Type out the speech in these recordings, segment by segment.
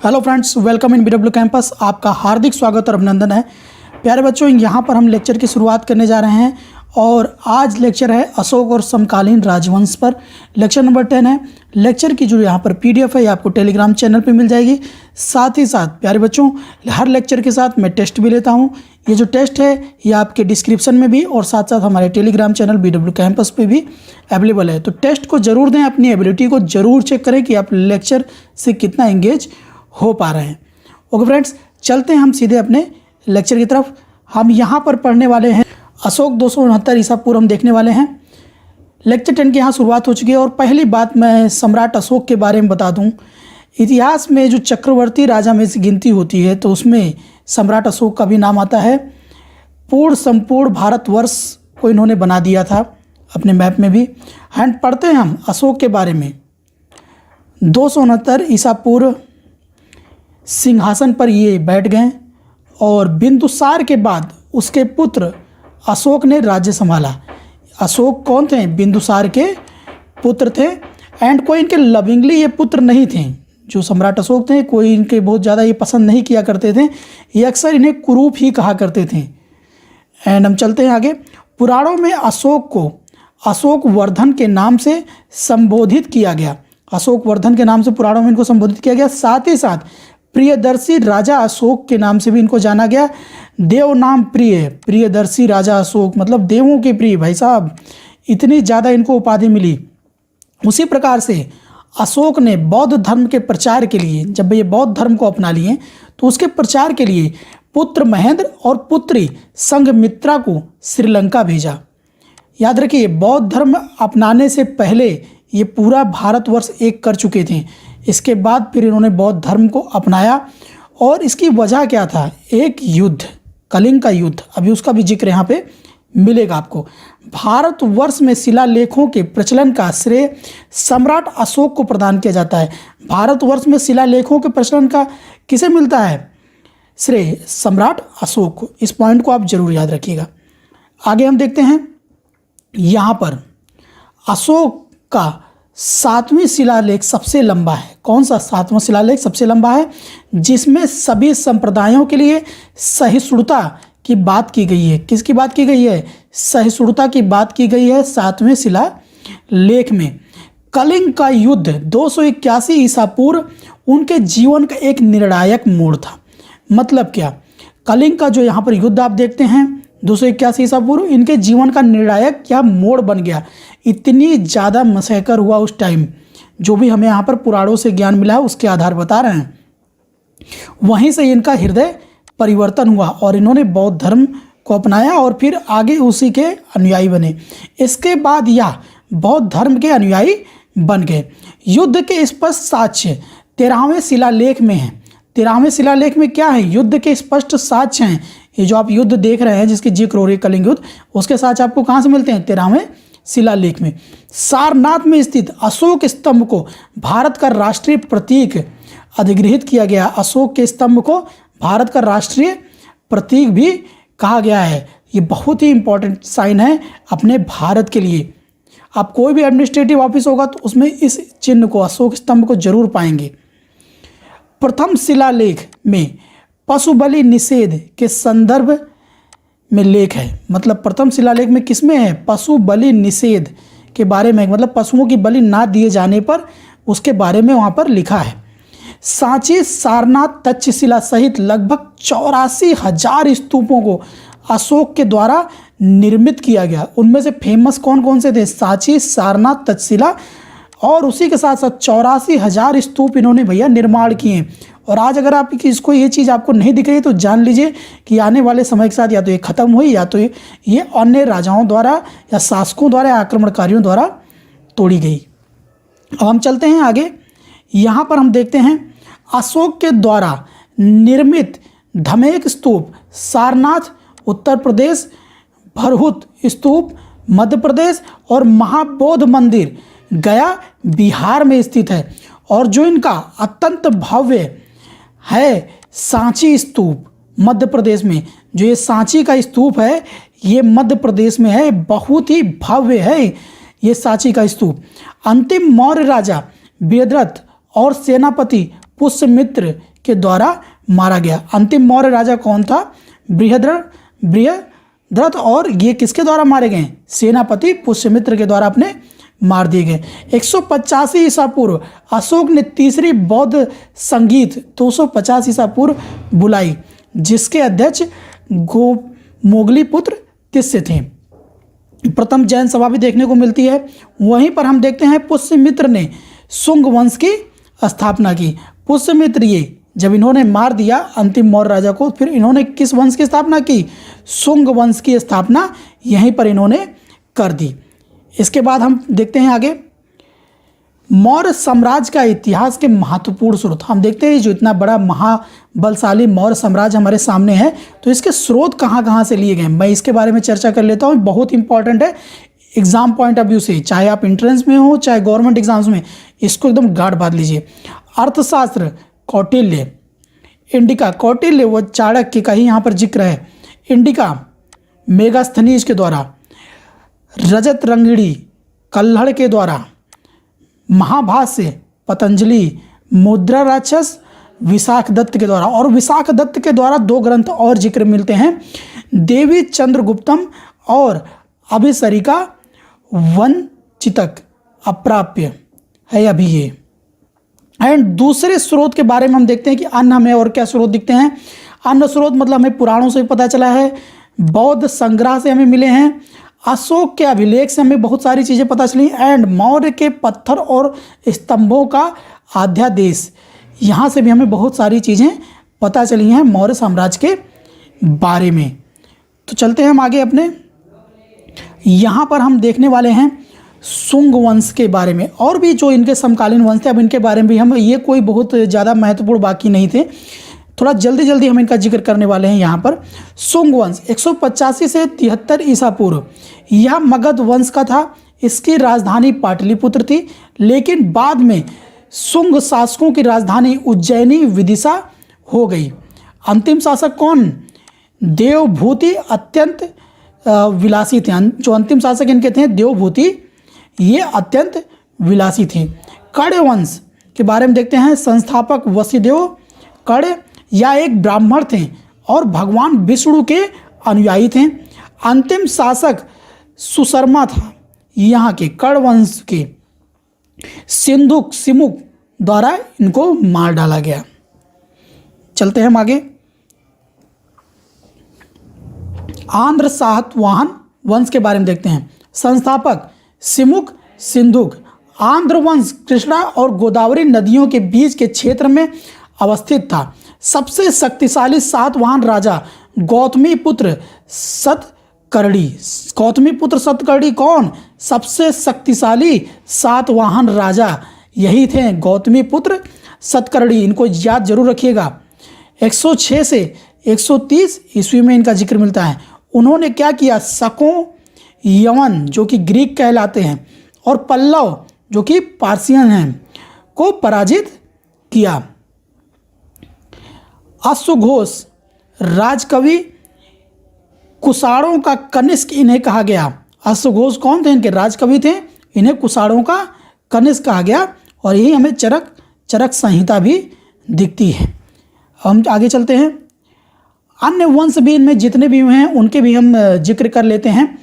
Hello friends, welcome in BW campus. आपका हार्दिक स्वागत और अभिनंदन है। प्यारे बच्चों, यहाँ पर हम लेक्चर की शुरुआत करने जा रहे हैं और आज लेक्चर है अशोक और समकालीन राजवंश पर। लेक्चर नंबर 10 है। लेक्चर की जो यहाँ पर PDF है ये आपको टेलीग्राम चैनल पे मिल जाएगी। साथ ही साथ प्यारे बच्चों, हर लेक्चर के साथ मैं टेस्ट भी लेता हूँ। ये जो टेस्ट है ये आपके डिस्क्रिप्शन में भी और साथ साथ हमारे टेलीग्राम चैनल BW कैंपस पे भी अवेलेबल है। तो टेस्ट को ज़रूर दें, अपनी एबिलिटी को ज़रूर चेक करें कि आप लेक्चर से कितना एंगेज हो पा रहे हैं। ओके फ्रेंड्स, चलते हैं हम सीधे अपने लेक्चर की तरफ। हम यहाँ पर पढ़ने वाले हैं अशोक 269 ईसा पूर्व हम देखने वाले हैं। लेक्चर 10 की यहाँ शुरुआत हो चुकी है और पहली बात मैं सम्राट अशोक के बारे में बता दूँ। इतिहास में जो चक्रवर्ती राजा में से गिनती होती है तो उसमें सम्राट अशोक का भी नाम आता है। संपूर्ण भारतवर्ष को इन्होंने बना दिया था अपने मैप में भी। एंड पढ़ते हैं हम अशोक के बारे में। 269 ईसा पूर्व सिंहासन पर ये बैठ गए और बिंदुसार के बाद उसके पुत्र अशोक ने राज्य संभाला। अशोक कौन थे? बिंदुसार के पुत्र थे। एंड कोई इनके लविंगली ये पुत्र नहीं थे। जो सम्राट अशोक थे कोई इनके बहुत ज़्यादा ये पसंद नहीं किया करते थे। ये अक्सर इन्हें कुरूप ही कहा करते थे। एंड हम चलते हैं आगे। पुराणों में अशोक को अशोक वर्धन के नाम से संबोधित किया गया। अशोक वर्धन के नाम से पुराणों में इनको संबोधित किया गया। साथ ही साथ प्रियदर्शी राजा अशोक के नाम से भी इनको जाना गया। देव नाम प्रिय, प्रियदर्शी राजा अशोक मतलब देवों के प्रिय। भाई साहब, इतनी ज़्यादा इनको उपाधि मिली। उसी प्रकार से अशोक ने बौद्ध धर्म के प्रचार के लिए, जब ये बौद्ध धर्म को अपना लिए तो उसके प्रचार के लिए पुत्र महेंद्र और पुत्री संघमित्रा को श्रीलंका भेजा। याद रखिए, बौद्ध धर्म अपनाने से पहले ये पूरा भारतवर्ष एक कर चुके थे। इसके बाद फिर इन्होंने बौद्ध धर्म को अपनाया और इसकी वजह क्या था? एक युद्ध, कलिंग का युद्ध। अभी उसका भी जिक्र यहाँ पे मिलेगा आपको। भारतवर्ष में शिलालेखों के प्रचलन का श्रेय सम्राट अशोक को प्रदान किया जाता है। भारतवर्ष में शिलालेखों के प्रचलन का किसे मिलता है श्रेय? सम्राट अशोक को। इस पॉइंट को आप जरूर याद रखिएगा। आगे हम देखते हैं। यहाँ पर अशोक का 7वां शिलालेख सबसे लंबा है। कौन सा 7वां शिलालेख सबसे लंबा है? जिसमें सभी संप्रदायों के लिए सहिष्णुता की बात की गई है। किसकी बात की गई है? सहिष्णुता की बात की गई है 7वें शिलालेख में। कलिंग का युद्ध 281 ईसा पूर्व उनके जीवन का एक निर्णायक मोड़ था। मतलब क्या? कलिंग का जो यहाँ पर युद्ध आप देखते हैं 281 ईसा पूर्व, इनके जीवन का निर्णायक क्या मोड़ बन गया। इतनी ज़्यादा मसैकर हुआ उस टाइम। जो भी हमें यहाँ पर पुराणों से ज्ञान मिला है उसके आधार बता रहे हैं। वहीं से इनका हृदय परिवर्तन हुआ और इन्होंने बौद्ध धर्म को अपनाया और फिर आगे उसी के अनुयायी बने। इसके बाद यह बौद्ध धर्म के अनुयायी बन गए। युद्ध के स्पष्ट साक्ष्य 13वें शिलालेख में हैं। 13वें शिलालेख में क्या है? युद्ध के स्पष्ट साक्ष्य हैं। ये जो आप युद्ध देख रहे हैं जिसकी जिक्र हो रही है कलिंग युद्ध, उसके साक्ष्य आपको कहाँ से मिलते हैं? 13वें शिलालेख में। सारनाथ में स्थित अशोक स्तंभ को भारत का राष्ट्रीय प्रतीक अधिगृहित किया गया। अशोक के स्तंभ को भारत का राष्ट्रीय प्रतीक भी कहा गया है। ये बहुत ही इंपॉर्टेंट साइन है अपने भारत के लिए। आप कोई भी एडमिनिस्ट्रेटिव ऑफिस होगा तो उसमें इस चिन्ह को, अशोक स्तंभ को जरूर पाएंगे। प्रथम शिलालेख में पशु बलि निषेध के संदर्भ में लेख है। मतलब प्रथम शिलालेख में किसमें है? पशु बलि निषेध के बारे में, मतलब पशुओं की बलि ना दिए जाने पर उसके बारे में वहाँ पर लिखा है। सांची, सारनाथ, तक्षशिला सहित लगभग 84,000 स्तूपों को अशोक के द्वारा निर्मित किया गया। उनमें से फेमस कौन कौन से थे? सांची, सारनाथ, तक्षशिला और उसी के साथ साथ 84,000 स्तूप इन्होंने भैया निर्माण किए। और आज अगर आप इसको ये चीज़ आपको नहीं दिख रही तो जान लीजिए कि आने वाले समय के साथ या तो ये ख़त्म हुई या तो ये अन्य राजाओं द्वारा या शासकों द्वारा या आक्रमणकारियों द्वारा तोड़ी गई। अब हम चलते हैं आगे। यहाँ पर हम देखते हैं अशोक के द्वारा निर्मित धमेक स्तूप सारनाथ उत्तर प्रदेश, भरहुत स्तूप मध्य प्रदेश और महाबोध मंदिर गया बिहार में स्थित है। और जो इनका अत्यंत भव्य है सांची स्तूप मध्य प्रदेश में, जो ये सांची का स्तूप है ये मध्य प्रदेश में है। बहुत ही भव्य है ये सांची का स्तूप। अंतिम मौर्य राजा वेदरथ और सेनापति पुष्यमित्र के द्वारा मारा गया। अंतिम मौर्य राजा कौन था? बृहद्रथ। और ये किसके द्वारा मारे गए? सेनापति पुष्यमित्र के द्वारा अपने मार दिए गए। 185 ईसा पूर्व अशोक ने तीसरी बौद्ध संगीत 250 ईसा पूर्व बुलाई, जिसके अध्यक्ष मोगलीपुत्र तिस्य थे। प्रथम जैन सभा भी देखने को मिलती है। वहीं पर हम देखते हैं पुष्यमित्र ने शुंग वंश की स्थापना की। पुष्यमित्र ये जब इन्होंने मार दिया अंतिम मौर्य राजा को, फिर इन्होंने किस वंश की स्थापना की? शुंग वंश की स्थापना यहीं पर इन्होंने कर दी। इसके बाद हम देखते हैं आगे मौर्य साम्राज्य का इतिहास के महत्वपूर्ण स्रोत। हम देखते हैं जो इतना बड़ा महाबलशाली मौर्य साम्राज्य हमारे सामने है, तो इसके स्रोत कहाँ कहाँ से लिए गए, मैं इसके बारे में चर्चा कर लेता हूँ। बहुत इंपॉर्टेंट है एग्जाम पॉइंट ऑफ व्यू से, चाहे आप एंट्रेंस में हो चाहे गवर्नमेंट एग्जाम्स में, इसको एकदम गाढ़ बांध लीजिए। अर्थशास्त्र कौटिल्य, इंडिका कौटिल्य व चाणक्य का ही यहाँ पर जिक्र है। इंडिका मेगास्थनीज के द्वारा, रजत रंगिणी कल्हड़ के द्वारा, महाभाष्य पतंजलि, मुद्रा राक्षस विशाख दत्त के द्वारा, और विशाख दत्त के द्वारा 2 ग्रंथ और जिक्र मिलते हैं, देवी चंद्रगुप्तम और अभिसरिका वनचितक अप्राप्य है अभी ये। एंड दूसरे स्रोत के बारे में हम देखते हैं कि अन्य हमें और क्या स्रोत दिखते हैं। अन्य स्रोत मतलब हमें पुराणों से पता चला है, बौद्ध संग्रह से हमें मिले हैं, अशोक के अभिलेख से हमें बहुत सारी चीज़ें पता चली, एंड मौर्य के पत्थर और स्तंभों का अध्यादेश, यहाँ से भी हमें बहुत सारी चीज़ें पता चली हैं मौर्य साम्राज्य के बारे में। तो चलते हैं हम आगे अपने, यहाँ पर हम देखने वाले हैं शुंग वंश के बारे में, और भी जो इनके समकालीन वंश थे अब इनके बारे में भी हम, ये कोई बहुत ज़्यादा महत्वपूर्ण बाकी नहीं थे, थोड़ा जल्दी जल्दी हम इनका जिक्र करने वाले हैं। यहाँ पर शुंग वंश 185 से 73 ईसा पूर्व, यह मगध वंश का था। इसकी राजधानी पाटलिपुत्र थी, लेकिन बाद में शुंग शासकों की राजधानी उज्जैनी विदिशा हो गई। अंतिम शासक कौन? देवभूति अत्यंत विलासी थे। जो अंतिम शासक इनके थे देवभूति, ये अत्यंत विलासी थे। कण्व वंश के बारे में देखते हैं। संस्थापक वसुदेव कण्व या एक ब्राह्मण थे और भगवान विष्णु के अनुयायी थे। अंतिम शासक सुशर्मा था यहाँ के कण्व वंश के। सिमुक द्वारा इनको मार डाला गया। चलते हैं हम आगे। आंध्र सातवाहन वंश के बारे में देखते हैं। संस्थापक सिमुक सिंधुक। आंध्र वंश कृष्णा और गोदावरी नदियों के बीच के क्षेत्र में अवस्थित था। सबसे शक्तिशाली सातवाहन राजा गौतमीपुत्र सतकर्णी। गौतमीपुत्र सतकर्णी कौन? सबसे शक्तिशाली सातवाहन राजा यही थे, गौतमीपुत्र सतकर्णी। इनको याद जरूर रखिएगा। 106 से 130 ईस्वी में इनका जिक्र मिलता है। उन्होंने क्या किया? शकों, यवन जो कि ग्रीक कहलाते हैं, और पल्लव जो कि पार्सियन हैं, को पराजित किया। अश्वघोष राजकवि कुषाणों का कनिष्क इन्हें कहा गया। अश्वघोष कौन थे? इनके राजकवि थे, इन्हें कुषाणों का कनिष्क कहा गया। और यही हमें चरक संहिता भी दिखती है। हम आगे चलते हैं। अन्य वंश भी इनमें जितने भी हुए हैं उनके भी हम जिक्र कर लेते हैं।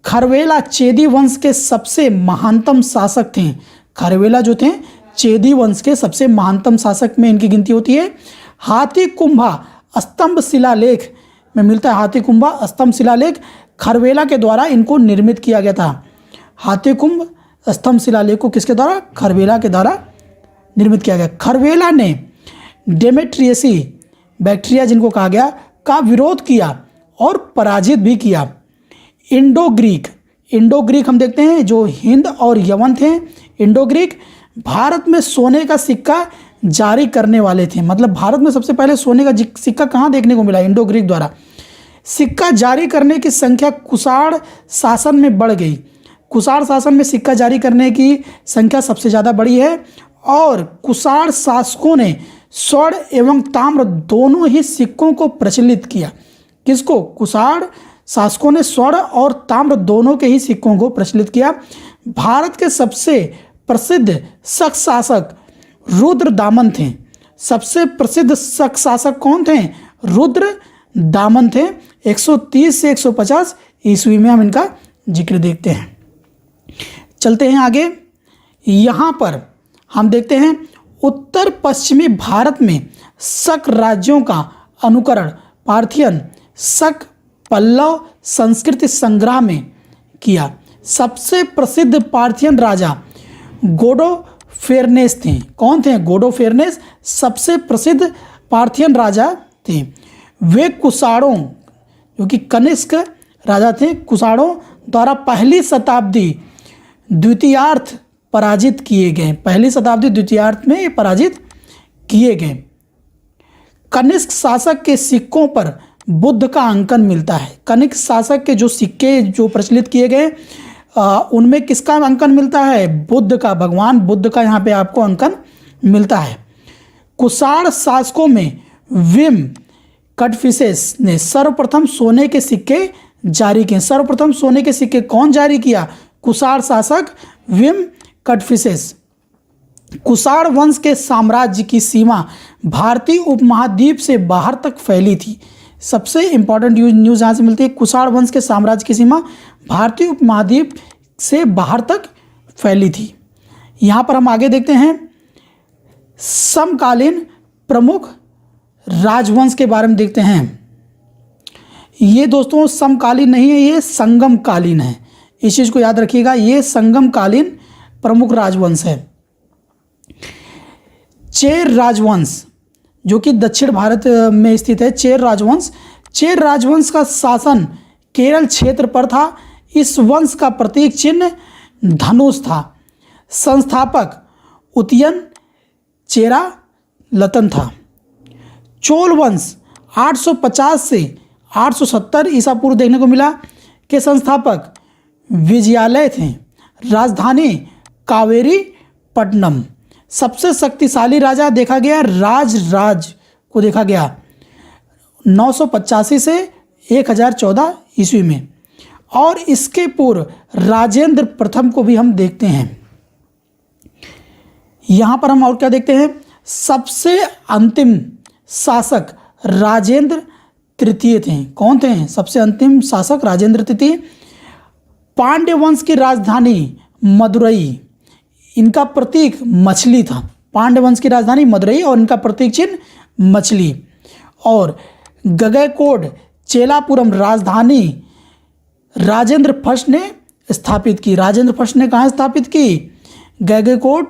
खरवेला चेदी वंश के सबसे महानतम शासक थे। खरवेला जो थे चेदी वंश के सबसे महानतम शासक में इनकी गिनती होती है। हाथी कुंभा स्तंभ शिलालेख में मिलता है। हाथी कुंभा स्तंभ शिलालेख खरवेला के द्वारा इनको निर्मित किया गया था। हाथी कुंभ स्तंभ शिलालेख को किसके द्वारा? खरवेला के द्वारा निर्मित किया गया। खरवेला ने डेमेट्रियसी बैक्टीरिया जिनको कहा गया का विरोध किया और पराजित भी किया। इंडो ग्रीक हम देखते हैं जो हिंद और यवन थे। इंडो ग्रीक भारत में सोने का सिक्का जारी करने वाले थे। मतलब भारत में सबसे पहले सोने का सिक्का कहाँ देखने को मिला? इंडो ग्रीक द्वारा। सिक्का जारी करने की संख्या कुषाण शासन में बढ़ गई। कुषाण शासन में सिक्का जारी करने की संख्या सबसे ज़्यादा बढ़ी है। और कुषाण शासकों ने स्वर्ण एवं ताम्र दोनों ही सिक्कों को प्रचलित किया। किसको? कुषाण शासकों ने स्वर्ण और ताम्र दोनों के ही सिक्कों को प्रचलित किया। भारत के सबसे प्रसिद्ध शक शासक रुद्रदामन थे। सबसे प्रसिद्ध शक शासक कौन थे? रुद्र दामन थे। 130 से 150 ईस्वी में हम इनका जिक्र देखते हैं। चलते हैं आगे। यहाँ पर हम देखते हैं उत्तर पश्चिमी भारत में शक राज्यों का अनुकरण पार्थियन, शक, पल्लव संस्कृति संग्रह में किया। सबसे प्रसिद्ध पार्थियन राजा गोडोफेरनेस थे। कौन थे? गोडोफेरनेस सबसे प्रसिद्ध पार्थियन राजा थे। वे कुषाणों, जो कि कनिष्क राजा थे, कुषाणों द्वारा पहली शताब्दी द्वितीयार्थ पराजित किए गए। पहली शताब्दी द्वितीयार्थ में ये पराजित किए गए। कनिष्क शासक के सिक्कों पर बुद्ध का अंकन मिलता है। कनिष्क शासक के जो सिक्के जो प्रचलित किए गए उनमें किसका अंकन मिलता है? बुद्ध का, भगवान बुद्ध का यहाँ पे आपको अंकन मिलता है। कुषाण शासकों में विम कटफिसेस ने सर्वप्रथम सोने के सिक्के जारी किए। सर्वप्रथम सोने के सिक्के कौन जारी किया? कुषाण शासक विम कटफिसेस। कुषाण वंश के साम्राज्य की सीमा भारतीय उपमहाद्वीप से बाहर तक फैली थी। सबसे इंपॉर्टेंट न्यूज़ यहाँ से मिलती है। कुषाण वंश के साम्राज्य की सीमा भारतीय उपमहाद्वीप से बाहर तक फैली थी। यहाँ पर हम आगे देखते हैं समकालीन प्रमुख राजवंश के बारे में देखते हैं। ये दोस्तों समकालीन नहीं है, ये संगमकालीन है। इस चीज़ को याद रखिएगा, ये संगमकालीन प्रमुख राजवंश है। चेर राजवंश जो कि दक्षिण भारत में स्थित है। चेर राजवंश का शासन केरल क्षेत्र पर था। इस वंश का प्रतीक चिन्ह धनुष था। संस्थापक उदयन चेरा लतन था। चोल वंश 850 से 870 ईसा पूर्व देखने को मिला के संस्थापक विजयालय थे। राजधानी कावेरी पट्टनम। सबसे शक्तिशाली राजा देखा गया राज को देखा गया 985 से 1014 ईस्वी में। और इसके पूर्व राजेंद्र प्रथम को भी हम देखते हैं। यहाँ पर हम और क्या देखते हैं? सबसे अंतिम शासक राजेंद्र तृतीय थे। कौन थे सबसे अंतिम शासक? राजेंद्र तृतीय। पांड्य वंश की राजधानी मदुरई, इनका प्रतीक मछली था। पांड्य वंश की राजधानी मदुरई और इनका प्रतीक चिन्ह मछली। और गगैकोड चेलापुरम राजधानी राजेंद्र फर्स्ट ने स्थापित की। राजेंद्र फर्स्ट ने कहाँ स्थापित की? गगैकोड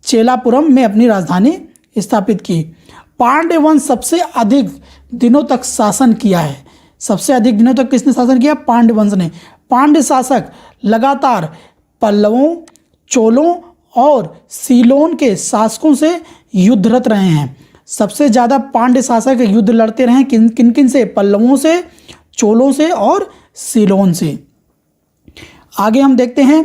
चेलापुरम में अपनी राजधानी स्थापित की। पांड्य वंश सबसे अधिक दिनों तक शासन किया है। सबसे अधिक दिनों तक किसने शासन किया? पांड्य वंश ने। पांड्य शासक लगातार पल्लवों, चोलों और सीलोन के शासकों से युद्धरत रहे हैं। सबसे ज़्यादा पांड्य शासक युद्ध लड़ते रहे किन किन से? पल्लवों से, चोलों से और सीलोन से। आगे हम देखते हैं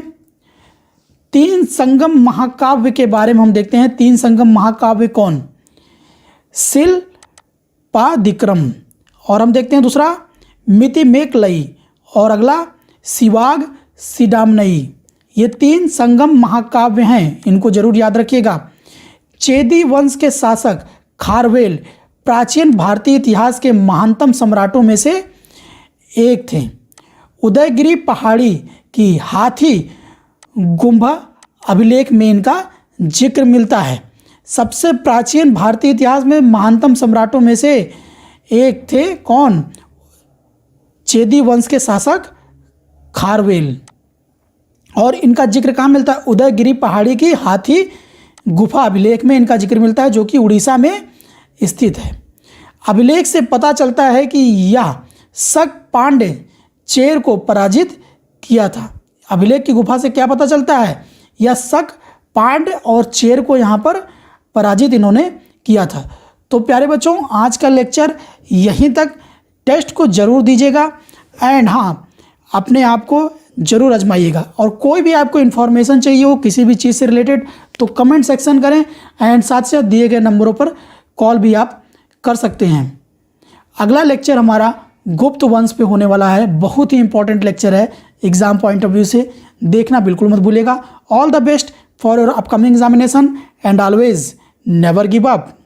तीन संगम महाकाव्य के बारे में। हम देखते हैं तीन संगम महाकाव्य कौन? शिल्पादिक्रम। और हम देखते हैं दूसरा मितिमेकलई और अगला शिवाग सिडामनई। ये तीन संगम महाकाव्य हैं, इनको जरूर याद रखिएगा। चेदी वंश के शासक खारवेल प्राचीन भारतीय इतिहास के महानतम सम्राटों में से एक थे। उदयगिरी पहाड़ी की हाथी गुम्बा अभिलेख में इनका जिक्र मिलता है। सबसे प्राचीन भारतीय इतिहास में महानतम सम्राटों में से एक थे कौन? चेदी वंश के शासक खारवेल। और इनका जिक्र कहाँ मिलता है? उदयगिरी पहाड़ी की हाथी गुफा अभिलेख में इनका जिक्र मिलता है, जो कि उड़ीसा में स्थित है। अभिलेख से पता चलता है कि यह शक पांड्य चेर को पराजित किया था। अभिलेख की गुफा से क्या पता चलता है? यह शक पांड्य और चेर को यहाँ पर पराजित इन्होंने किया था। तो प्यारे बच्चों, आज का लेक्चर यहीं तक। टेस्ट को ज़रूर दीजिएगा एंड हाँ, अपने आप को ज़रूर आजमाइएगा। और कोई भी आपको इन्फॉर्मेशन चाहिए हो किसी भी चीज़ से रिलेटेड तो कमेंट सेक्शन करें एंड साथ साथ दिए गए नंबरों पर कॉल भी आप कर सकते हैं। अगला लेक्चर हमारा गुप्त वंश पे होने वाला है। बहुत ही इंपॉर्टेंट लेक्चर है, एग्जाम पॉइंट ऑफ व्यू से देखना बिल्कुल मत भूलिएगा। All the best for your upcoming examination and always never give up.